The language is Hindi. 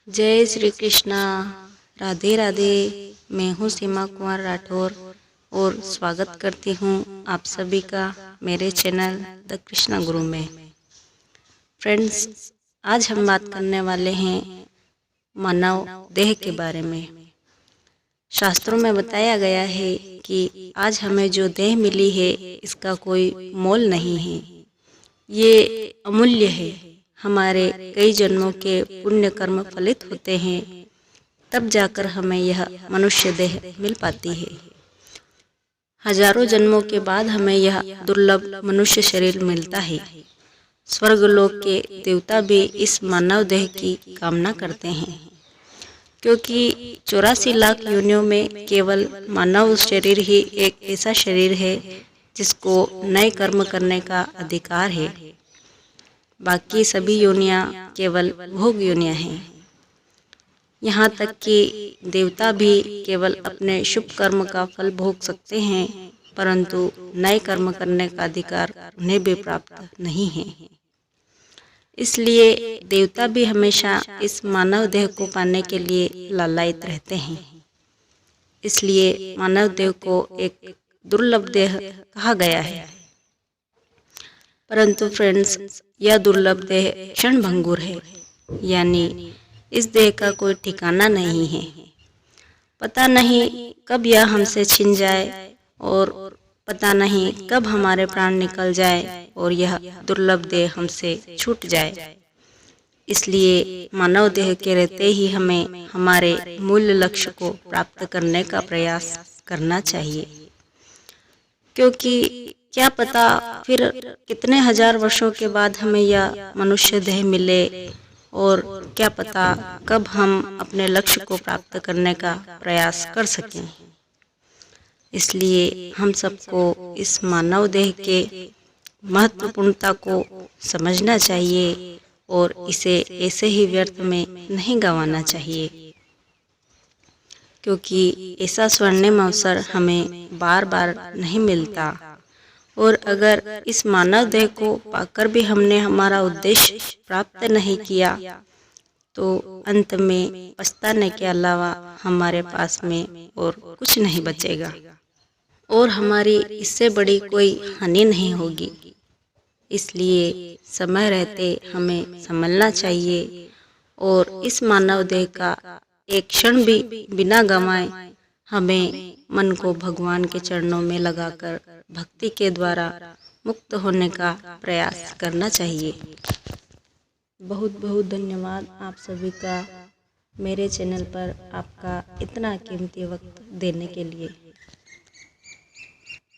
जय श्री कृष्णा। राधे राधे। मैं हूँ सीमा कुमार राठौर और स्वागत करती हूँ आप सभी का मेरे चैनल द कृष्णा गुरु में। फ्रेंड्स, आज हम बात करने वाले हैं मानव देह के बारे में। शास्त्रों में बताया गया है कि आज हमें जो देह मिली है इसका कोई मोल नहीं है, ये अमूल्य है। हमारे कई जन्मों के पुण्य कर्म फलित होते हैं, तब जाकर हमें यह मनुष्य देह मिल पाती है। हजारों जन्मों के बाद हमें यह दुर्लभ मनुष्य शरीर मिलता है। स्वर्गलोक के देवता भी इस मानव देह की कामना करते हैं, क्योंकि 84 लाख योनियों में केवल मानव शरीर ही एक ऐसा शरीर है जिसको नए कर्म करने का अधिकार है। बाकी सभी योनियां केवल भोग योनियां हैं। यहाँ तक कि देवता भी केवल अपने शुभ कर्म का फल भोग सकते हैं, परंतु नए कर्म करने का अधिकार उन्हें भी प्राप्त नहीं है। इसलिए देवता भी हमेशा इस मानव देह को पाने के लिए लालायित रहते हैं। इसलिए मानव देह को एक दुर्लभ देह कहा गया है। परंतु फ्रेंड्स, यह दुर्लभ देह क्षण भंगुर है, यानी इस देह का कोई ठिकाना नहीं है। पता नहीं कब यह हमसे छिन जाए और पता नहीं कब हमारे प्राण निकल जाए और यह दुर्लभ देह हमसे छूट जाए। इसलिए मानव देह के रहते ही हमें हमारे मूल लक्ष्य को प्राप्त करने का प्रयास करना चाहिए, क्योंकि क्या पता फिर कितने हजार वर्षों के बाद हमें यह मनुष्य देह मिले और क्या पता कब हम अपने लक्ष्य को प्राप्त करने का प्रयास कर सकें। इसलिए हम सबको इस मानव देह के महत्वपूर्णता को समझना चाहिए और इसे ऐसे ही व्यर्थ में नहीं गंवाना चाहिए, क्योंकि ऐसा स्वर्णिम अवसर हमें बार बार नहीं मिलता। और अगर इस मानव देह को पाकर भी हमने हमारा उद्देश्य प्राप्त नहीं किया, तो अंत में पछताने के अलावा हमारे पास में और कुछ नहीं बचेगा और हमारी इससे बड़ी कोई हानि नहीं होगी। इसलिए समय रहते हमें संभलना चाहिए और इस मानव देह का एक क्षण भी बिना गंवाए हमें मन को भगवान के चरणों में लगाकर भक्ति के द्वारा मुक्त होने का प्रयास करना चाहिए। बहुत बहुत धन्यवाद आप सभी का मेरे चैनल पर आपका इतना कीमती वक्त देने के लिए।